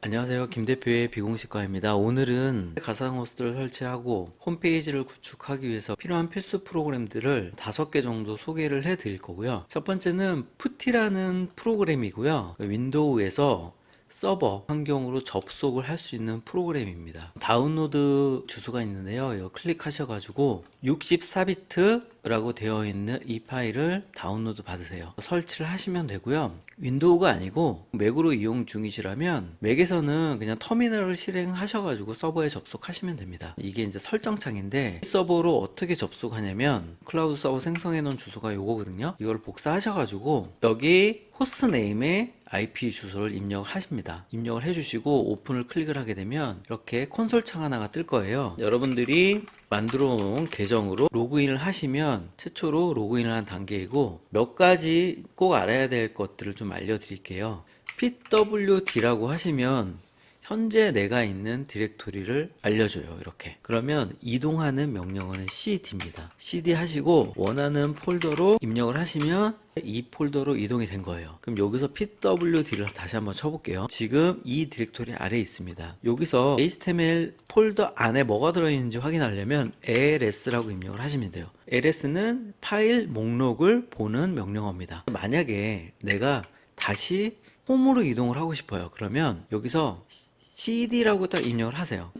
안녕하세요. 김 대표의 비공식가입니다. 오늘은 가상호스트를 설치하고 홈페이지를 구축하기 위해서 필요한 필수 프로그램들을 5개 정도 소개를 해 드릴 거고요. 첫 번째는 푸티라는 프로그램이고요. 윈도우에서 서버 환경으로 접속을 할 수 있는 프로그램입니다. 다운로드 주소가 있는데요. 이거 클릭하셔가지고 64비트라고 되어 있는 이 파일을 다운로드 받으세요. 설치를 하시면 되고요. 윈도우가 아니고 맥으로 이용 중이시라면 맥에서는 그냥 터미널을 실행하셔가지고 서버에 접속하시면 됩니다. 이게 이제 설정창인데 서버로 어떻게 접속하냐면 클라우드 서버 생성해 놓은 주소가 요거거든요. 이걸 복사하셔가지고 여기 호스트 네임에 IP 주소를 입력을 하십니다. 입력을 해주시고 오픈을 클릭을 하게 되면 이렇게 콘솔 창 하나가 뜰 거예요. 여러분들이 만들어 놓은 계정으로 로그인을 하시면 최초로 로그인을 한 단계이고 몇 가지 꼭 알아야 될 것들을 좀 알려드릴게요. pwd라고 하시면 현재 내가 있는 디렉토리를 알려줘요. 이렇게 그러면 이동하는 명령어는 cd입니다. cd 하시고 원하는 폴더로 입력을 하시면 이 폴더로 이동이 된 거예요. 그럼 여기서 pwd를 다시 한번 쳐볼게요. 지금 이 디렉토리 아래에 있습니다. 여기서 HTML 폴더 안에 뭐가 들어있는지 확인하려면 ls라고 입력을 하시면 돼요. ls는 파일 목록을 보는 명령어입니다. 만약에 내가 다시 홈으로 이동을 하고 싶어요. 그러면 여기서 cd라고 딱 입력을 하세요.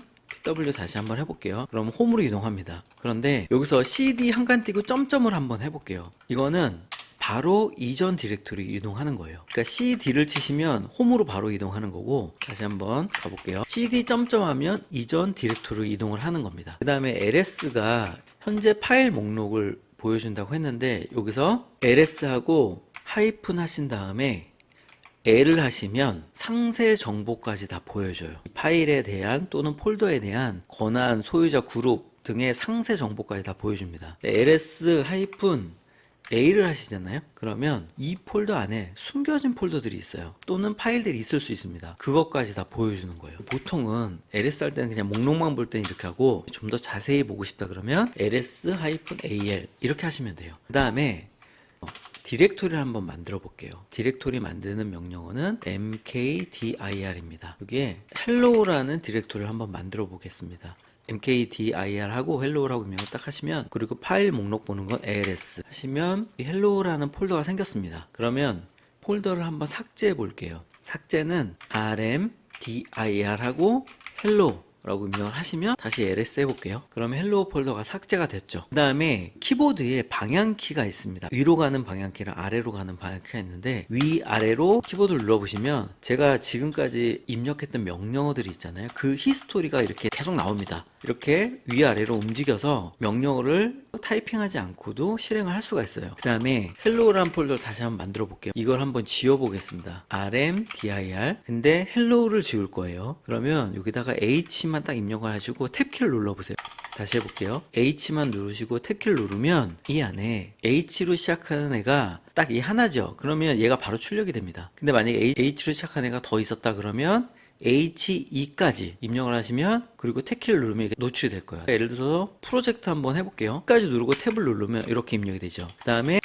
pw 다시 한번 해볼게요. 그럼 홈으로 이동합니다. 그런데 여기서 cd 한 칸 띄고 점점을 한번 해볼게요. 이거는 바로 이전 디렉토리 이동하는 거예요. 그러니까 cd를 치시면 홈으로 바로 이동하는 거고, 다시 한번 가볼게요. cd 점점 하면 이전 디렉토리 이동을 하는 겁니다. 그 다음에 ls가 현재 파일 목록을 보여준다고 했는데 여기서 ls하고 하이픈 하신 다음에 L을 하시면 상세 정보까지 다 보여줘요. 파일에 대한 또는 폴더에 대한 권한, 소유자, 그룹 등의 상세 정보까지 다 보여줍니다. ls-a를 하시잖아요. 그러면 이 폴더 안에 숨겨진 폴더들이 있어요. 또는 파일들이 있을 수 있습니다. 그것까지 다 보여주는 거예요. 보통은 ls 할 때는 그냥 목록만 볼 때는 이렇게 하고 좀 더 자세히 보고 싶다 그러면 ls-al 이렇게 하시면 돼요. 그 다음에 디렉토리를 한번 만들어 볼게요. 디렉토리 만드는 명령어는 mkdir입니다. 여기에 hello라는 디렉토리를 한번 만들어 보겠습니다. mkdir 하고 hello라고 명을 딱 하시면, 그리고 파일 목록 보는 건 als 하시면 이 hello라는 폴더가 생겼습니다. 그러면 폴더를 한번 삭제해 볼게요. 삭제는 rmdir 하고 hello 라고 입력을 하시면 다시 ls 해볼게요. 그러면 헬로우 폴더가 삭제가 됐죠. 그 다음에 키보드에 방향키가 있습니다. 위로 가는 방향키랑 아래로 가는 방향키가 있는데 위아래로 키보드를 눌러보시면 제가 지금까지 입력했던 명령어들이 있잖아요. 그 히스토리가 이렇게 계속 나옵니다. 이렇게 위아래로 움직여서 명령어를 타이핑하지 않고도 실행을 할 수가 있어요. 그 다음에 헬로우라는 폴더를 다시 한번 만들어 볼게요. 이걸 한번 지워 보겠습니다. rmdir. 근데 헬로우를 지울 거예요. 그러면 여기다가 h만 딱 입력을 하시고 탭키를 눌러보세요. 다시 해볼게요. H만 누르시고 탭키를 누르면 이 안에 H로 시작하는 애가 딱 이 하나죠. 그러면 얘가 바로 출력이 됩니다. 근데 만약에 H로 시작하는 애가 더 있었다 그러면 HE까지 입력을 하시면, 그리고 탭키를 누르면 이게 노출이 될 거예요. 예를 들어서 프로젝트 한번 해볼게요. 끝까지 누르고 탭을 누르면 이렇게 입력이 되죠. 그 다음에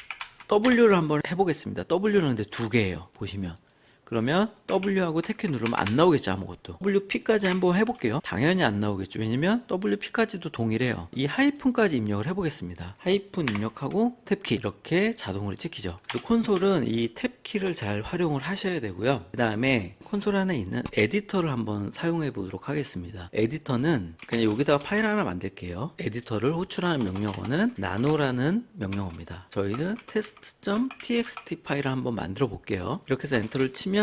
W를 한번 해보겠습니다. W는 근데 2개예요. 보시면. 그러면 W하고 탭키 누르면 안 나오겠죠. 아무것도. WP까지 한번 해볼게요. 당연히 안 나오겠죠. 왜냐면 WP까지도 동일해요. 이 하이픈까지 입력을 해보겠습니다. 하이픈 입력하고 탭키 이렇게 자동으로 찍히죠. 콘솔은 이 탭키를 잘 활용을 하셔야 되고요. 그 다음에 콘솔 안에 있는 에디터를 한번 사용해 보도록 하겠습니다. 에디터는 그냥 여기다가 파일 하나 만들게요. 에디터를 호출하는 명령어는 나노라는 명령어입니다. 저희는 test.txt 파일을 한번 만들어 볼게요. 이렇게 해서 엔터를 치면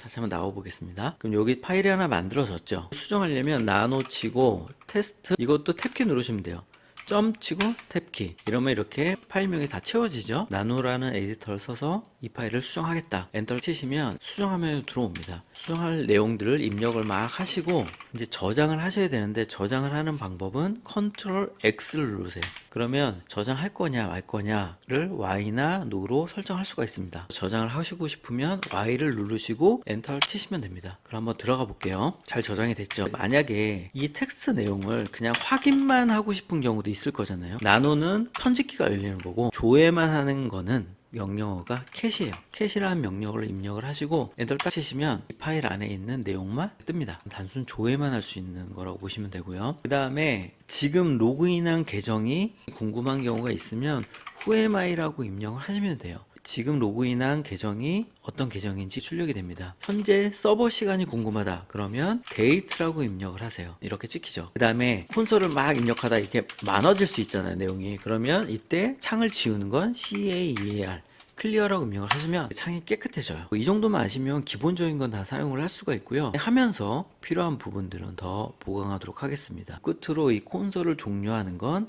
다시 한번 나와 보겠습니다. 그럼 여기 파일이 하나 만들어졌죠. 수정하려면 나노 치고 테스트, 이것도 탭키 누르시면 돼요. 점 치고 탭키, 이러면 이렇게 파일명이 다 채워지죠. 나노라는 에디터를 써서 이 파일을 수정하겠다. 엔터를 치시면 수정화면에 들어옵니다. 수정할 내용들을 입력을 막 하시고 이제 저장을 하셔야 되는데, 저장을 하는 방법은 컨트롤 X를 누르세요. 그러면 저장할 거냐 말 거냐를 Y나 No로 설정할 수가 있습니다. 저장을 하시고 싶으면 Y를 누르시고 엔터를 치시면 됩니다. 그럼 한번 들어가 볼게요. 잘 저장이 됐죠. 만약에 이 텍스트 내용을 그냥 확인만 하고 싶은 경우도 있을 거잖아요. 나노는 편집키가 열리는 거고, 조회만 하는 거는 명령어가 cat이에요. cat이라는 명령어를 입력을 하시고 엔터를 딱 치시면 이 파일 안에 있는 내용만 뜹니다. 단순 조회만 할 수 있는 거라고 보시면 되고요. 그 다음에 지금 로그인한 계정이 궁금한 경우가 있으면 whoamI라고 입력을 하시면 돼요. 지금 로그인한 계정이 어떤 계정인지 출력이 됩니다. 현재 서버 시간이 궁금하다 그러면 date라고 입력을 하세요. 이렇게 찍히죠. 그 다음에 콘솔을 막 입력하다 이렇게 많아질 수 있잖아요, 내용이. 그러면 이때 창을 지우는 건 CAEAR 클리어라고 입력을 하시면 창이 깨끗해져요. 이 정도만 아시면 기본적인 건 다 사용을 할 수가 있고요. 하면서 필요한 부분들은 더 보강하도록 하겠습니다. 끝으로 이 콘솔을 종료하는 건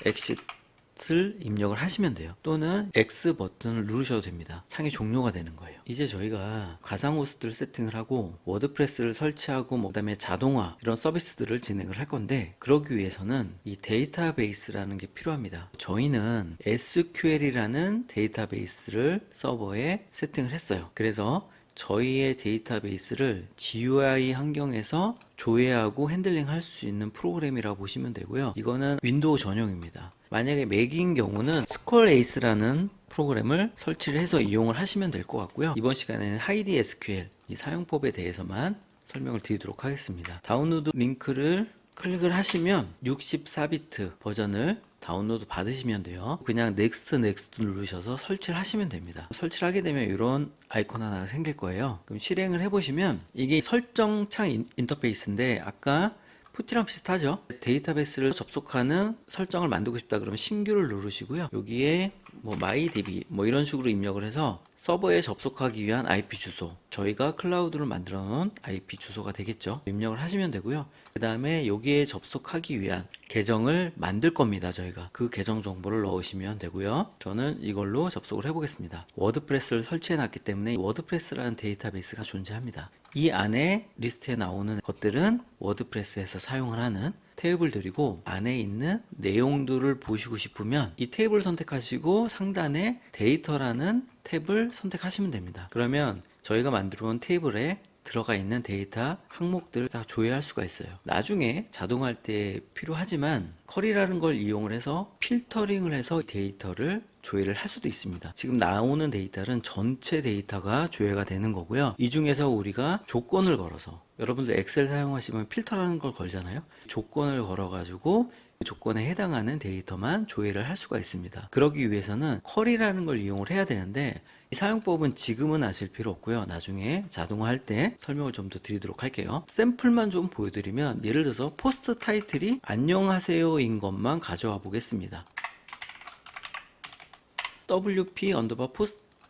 을 입력을 하시면 돼요. 또는 X 버튼을 누르셔도 됩니다. 창이 종료가 되는 거예요. 이제 저희가 가상 호스트를 세팅을 하고 워드프레스를 설치하고 그다음에 자동화 이런 서비스들을 진행을 할 건데, 그러기 위해서는 이 데이터베이스라는 게 필요합니다. 저희는 SQL이라는 데이터베이스를 서버에 세팅을 했어요. 그래서 저희의 데이터베이스를 GUI 환경에서 조회하고 핸들링 할 수 있는 프로그램이라고 보시면 되고요. 이거는 윈도우 전용입니다. 만약에 맥인 경우는 스컬에이스라는 프로그램을 설치를 해서 이용을 하시면 될 것 같고요. 이번 시간에는 하이디 SQL 이 사용법에 대해서만 설명을 드리도록 하겠습니다. 다운로드 링크를 클릭을 하시면 64비트 버전을 다운로드 받으시면 돼요. 그냥 넥스트 누르셔서 설치를 하시면 됩니다. 설치를 하게 되면 이런 아이콘 하나가 생길 거예요. 그럼 실행을 해보시면 이게 설정창 인터페이스인데 아까 푸티랑 비슷하죠. 데이터베이스를 접속하는 설정을 만들고 싶다 그러면 신규를 누르시고요. 여기에 MyDB 이런 식으로 입력을 해서 서버에 접속하기 위한 IP 주소, 저희가 클라우드로 만들어 놓은 IP 주소가 되겠죠. 입력을 하시면 되고요. 그 다음에 여기에 접속하기 위한 계정을 만들 겁니다. 저희가 그 계정 정보를 넣으시면 되고요. 저는 이걸로 접속을 해보겠습니다. 워드프레스를 설치해 놨기 때문에 워드프레스라는 데이터베이스가 존재합니다. 이 안에 리스트에 나오는 것들은 워드프레스에서 사용을 하는 테이블들이고, 안에 있는 내용들을 보시고 싶으면 이 테이블 선택하시고 상단에 데이터라는 탭을 선택하시면 됩니다. 그러면 저희가 만들어 온 테이블에 들어가 있는 데이터 항목들을 다 조회할 수가 있어요. 나중에 자동화할 때 필요하지만 쿼리라는 걸 이용을 해서 필터링을 해서 데이터를 조회를 할 수도 있습니다. 지금 나오는 데이터는 전체 데이터가 조회가 되는 거고요. 이 중에서 우리가 조건을 걸어서, 여러분들 엑셀 사용하시면 필터라는 걸 걸잖아요. 조건을 걸어 가지고 그 조건에 해당하는 데이터만 조회를 할 수가 있습니다. 그러기 위해서는 쿼리라는 걸 이용을 해야 되는데, 이 사용법은 지금은 아실 필요 없고요. 나중에 자동화할 때 설명을 좀 더 드리도록 할게요. 샘플만 좀 보여드리면, 예를 들어서 포스트 타이틀이 안녕하세요인 것만 가져와 보겠습니다.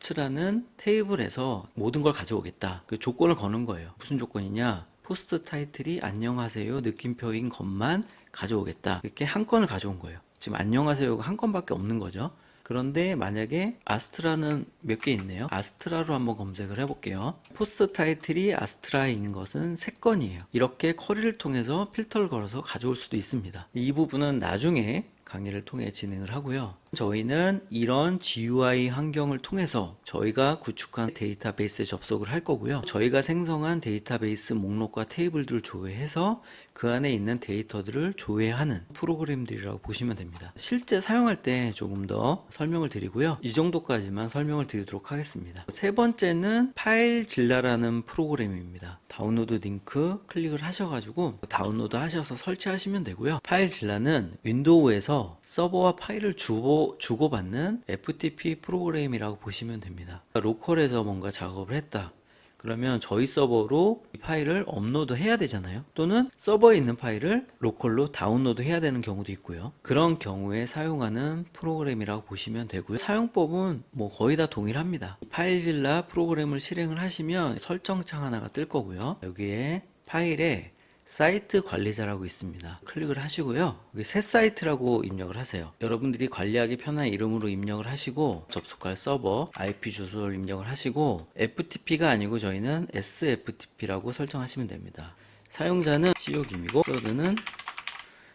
wp_post라는 테이블에서 모든 걸 가져오겠다. 그 조건을 거는 거예요. 무슨 조건이냐? 포스트 타이틀이 안녕하세요 느낌표인 것만 가져오겠다. 이렇게 한 건을 가져온 거예요. 지금 안녕하세요가 한 건밖에 없는 거죠. 그런데 만약에 아스트라는 몇 개 있네요. 아스트라로 한번 검색을 해볼게요. 포스트 타이틀이 아스트라인 것은 3건이에요. 이렇게 쿼리를 통해서 필터를 걸어서 가져올 수도 있습니다. 이 부분은 나중에 강의를 통해 진행을 하고요. 저희는 이런 GUI 환경을 통해서 저희가 구축한 데이터베이스에 접속을 할 거고요. 저희가 생성한 데이터베이스 목록과 테이블들을 조회해서 그 안에 있는 데이터들을 조회하는 프로그램들이라고 보시면 됩니다. 실제 사용할 때 조금 더 설명을 드리고요. 이 정도까지만 설명을 드리도록 하겠습니다. 세 번째는 파일질라라는 프로그램입니다. 다운로드 링크 클릭을 하셔가지고 다운로드 하셔서 설치하시면 되고요. 파일질라는 윈도우에서 서버와 파일을 주고받는 FTP 프로그램이라고 보시면 됩니다. 로컬에서 뭔가 작업을 했다. 그러면 저희 서버로 이 파일을 업로드 해야 되잖아요. 또는 서버에 있는 파일을 로컬로 다운로드 해야 되는 경우도 있고요. 그런 경우에 사용하는 프로그램이라고 보시면 되고요. 사용법은 거의 다 동일합니다. 파일질라 프로그램을 실행을 하시면 설정창 하나가 뜰 거고요. 여기에 파일에 사이트 관리자라고 있습니다. 클릭을 하시고요. 여기 새 사이트라고 입력을 하세요. 여러분들이 관리하기 편한 이름으로 입력을 하시고, 접속할 서버 IP 주소를 입력을 하시고, FTP가 아니고 저희는 SFTP라고 설정하시면 됩니다. 사용자는 시오김이고 서드는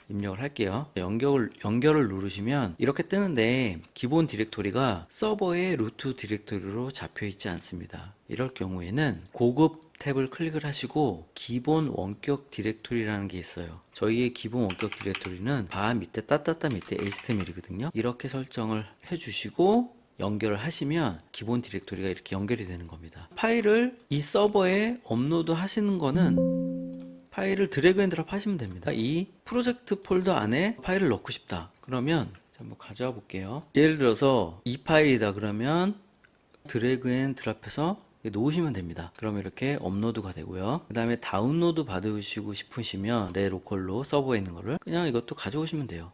입력을 할게요. 연결을 누르시면 이렇게 뜨는데, 기본 디렉토리가 서버의 루트 디렉토리로 잡혀 있지 않습니다. 이럴 경우에는 고급 탭을 클릭을 하시고 기본 원격 디렉토리라는 게 있어요. 저희의 기본 원격 디렉토리는 바 밑에 따따따 밑에 HTML이거든요. 이렇게 설정을 해주시고 연결을 하시면 기본 디렉토리가 이렇게 연결이 되는 겁니다. 파일을 이 서버에 업로드 하시는 거는 파일을 드래그 앤 드롭 하시면 됩니다. 이 프로젝트 폴더 안에 파일을 넣고 싶다 그러면 한번 가져와 볼게요. 예를 들어서 이 파일이다 그러면 드래그 앤 드롭해서 놓으시면 됩니다. 그러면 이렇게 업로드가 되고요. 그 다음에 다운로드 받으시고 싶으시면 내 로컬로 서버에 있는 거를 그냥 이것도 가져오시면 돼요.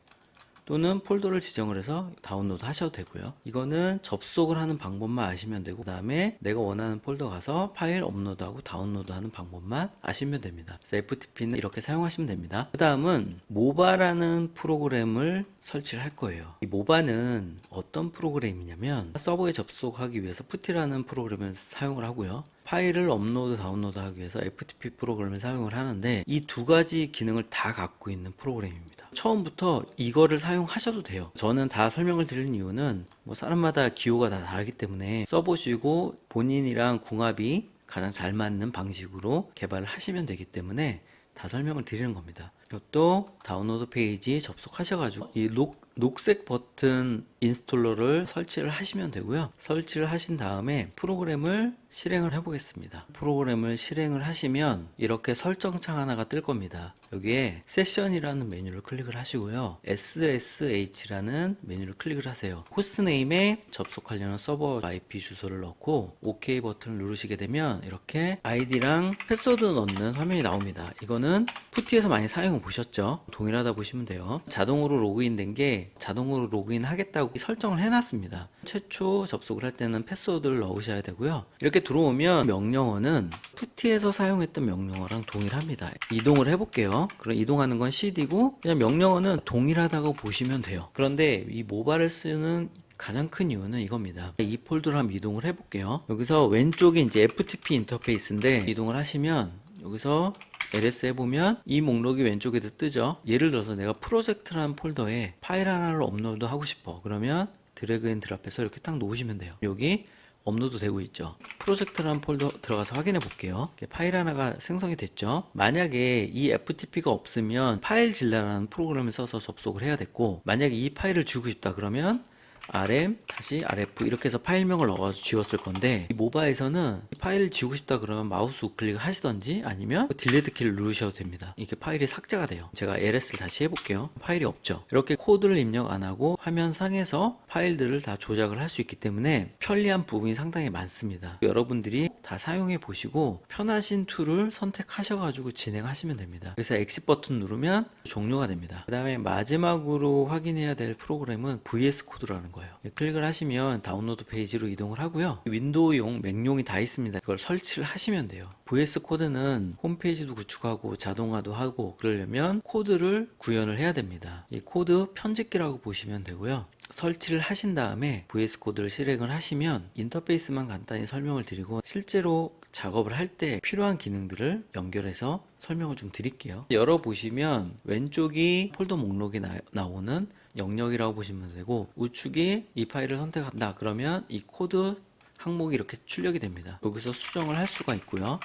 또는 폴더를 지정을 해서 다운로드 하셔도 되고요. 이거는 접속을 하는 방법만 아시면 되고, 그 다음에 내가 원하는 폴더 가서 파일 업로드하고 다운로드하는 방법만 아시면 됩니다. 그래서 FTP는 이렇게 사용하시면 됩니다. 그 다음은 모바라는 프로그램을 설치를 할 거예요. 이 모바는 어떤 프로그램이냐면 서버에 접속하기 위해서 푸티라는 프로그램을 사용을 하고요. 파일을 업로드 다운로드 하기 위해서 FTP 프로그램을 사용을 하는데 이 두 가지 기능을 다 갖고 있는 프로그램입니다. 처음부터 이거를 사용하셔도 돼요. 저는 다 설명을 드리는 이유는 뭐 사람마다 기호가 다 다르기 때문에 써보시고 본인이랑 궁합이 가장 잘 맞는 방식으로 개발을 하시면 되기 때문에 다 설명을 드리는 겁니다. 이것도 다운로드 페이지 접속하셔가지고 이 녹색 버튼 인스톨러를 설치를 하시면 되고요. 설치를 하신 다음에 프로그램을 실행을 해 보겠습니다. 프로그램을 실행을 하시면 이렇게 설정창 하나가 뜰 겁니다. 여기에 세션이라는 메뉴를 클릭을 하시고요. SSH라는 메뉴를 클릭을 하세요. 호스트네임에 접속하려는 서버 IP 주소를 넣고 OK 버튼을 누르시게 되면 이렇게 아이디랑 패스워드 넣는 화면이 나옵니다. 이거는 푸티에서 많이 사용해 보셨죠? 동일하다 보시면 돼요. 자동으로 로그인 된 게 자동으로 로그인 하겠다고 설정을 해놨습니다. 최초 접속을 할 때는 패스워드를 넣으셔야 되고요. 이렇게 들어오면 명령어는 푸티에서 사용했던 명령어랑 동일합니다. 이동을 해볼게요. 그럼 이동하는 건 CD고 그냥 명령어는 동일하다고 보시면 돼요. 그런데 이 모바를 쓰는 가장 큰 이유는 이겁니다. 이 폴더를 한번 이동을 해볼게요. 여기서 왼쪽이 이제 FTP 인터페이스인데 이동을 하시면 여기서 ls 해보면 이 목록이 왼쪽에도 뜨죠. 예를 들어서 내가 프로젝트라는 폴더에 파일 하나를 업로드 하고 싶어. 그러면 드래그 앤 드롭해서 이렇게 딱 놓으시면 돼요. 여기 업로드 되고 있죠. 프로젝트라는 폴더 들어가서 확인해 볼게요. 파일 하나가 생성이 됐죠. 만약에 이 FTP가 없으면 파일질러라는 프로그램을 써서 접속을 해야 됐고, 만약에 이 파일을 주고 싶다 그러면 rm 다시 rf 이렇게 해서 파일명을 넣어가지고 지웠을 건데, 이 모바에서는 파일을 지우고 싶다 그러면 마우스 우클릭을 하시던지 아니면 딜리트 키를 누르셔도 됩니다. 이렇게 파일이 삭제가 돼요. 제가 ls를 다시 해볼게요. 파일이 없죠. 이렇게 코드를 입력 안 하고 화면 상에서 파일들을 다 조작을 할 수 있기 때문에 편리한 부분이 상당히 많습니다. 여러분들이 다 사용해 보시고 편하신 툴을 선택하셔가지고 진행하시면 됩니다. 그래서 엑sit 버튼 누르면 종료가 됩니다. 그 다음에 마지막으로 확인해야 될 프로그램은 VS 코드라는 거예요. 클릭을 하시면 다운로드 페이지로 이동을 하고요. 윈도우용, 맥용이 다 있습니다. 이걸 설치를 하시면 돼요. VS 코드는 홈페이지도 구축하고 자동화도 하고 그러려면 코드를 구현을 해야 됩니다. 이 코드 편집기라고 보시면 되고요. 설치를 하신 다음에 VS 코드를 실행을 하시면 인터페이스만 간단히 설명을 드리고 실제로 작업을 할 때 필요한 기능들을 연결해서 설명을 좀 드릴게요. 열어보시면 왼쪽이 폴더 목록이 나오는 영역이라고 보시면 되고, 우측이 이 파일을 선택한다 그러면 이 코드 항목이 이렇게 출력이 됩니다. 여기서 수정을 할 수가 있고요.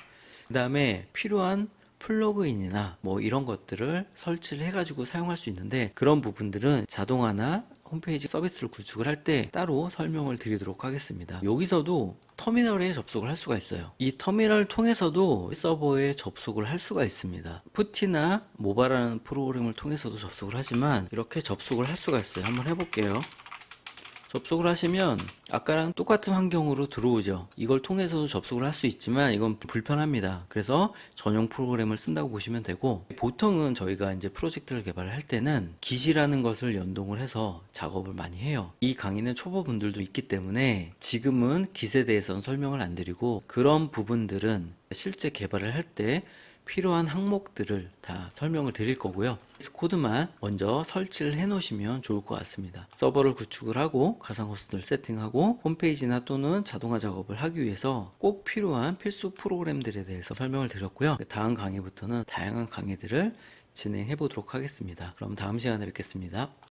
그 다음에 필요한 플러그인이나 뭐 이런 것들을 설치를 해가지고 사용할 수 있는데, 그런 부분들은 자동화나 홈페이지 서비스를 구축을 할 때 따로 설명을 드리도록 하겠습니다. 여기서도 터미널에 접속을 할 수가 있어요. 이 터미널을 통해서도 서버에 접속을 할 수가 있습니다. 푸티나 모바라는 프로그램을 통해서도 접속을 하지만 이렇게 접속을 할 수가 있어요. 한번 해볼게요. 접속을 하시면 아까랑 똑같은 환경으로 들어오죠. 이걸 통해서도 접속을 할 수 있지만 이건 불편합니다. 그래서 전용 프로그램을 쓴다고 보시면 되고, 보통은 저희가 이제 프로젝트를 개발을 할 때는 Git이라는 것을 연동을 해서 작업을 많이 해요. 이 강의는 초보분들도 있기 때문에 지금은 Git에 대해서는 설명을 안 드리고, 그런 부분들은 실제 개발을 할 때 필요한 항목들을 다 설명을 드릴 거고요. 코드만 먼저 설치를 해 놓으시면 좋을 것 같습니다. 서버를 구축을 하고 가상 호스트를 세팅하고 홈페이지나 또는 자동화 작업을 하기 위해서 꼭 필요한 필수 프로그램들에 대해서 설명을 드렸고요. 다음 강의부터는 다양한 강의들을 진행해 보도록 하겠습니다. 그럼 다음 시간에 뵙겠습니다.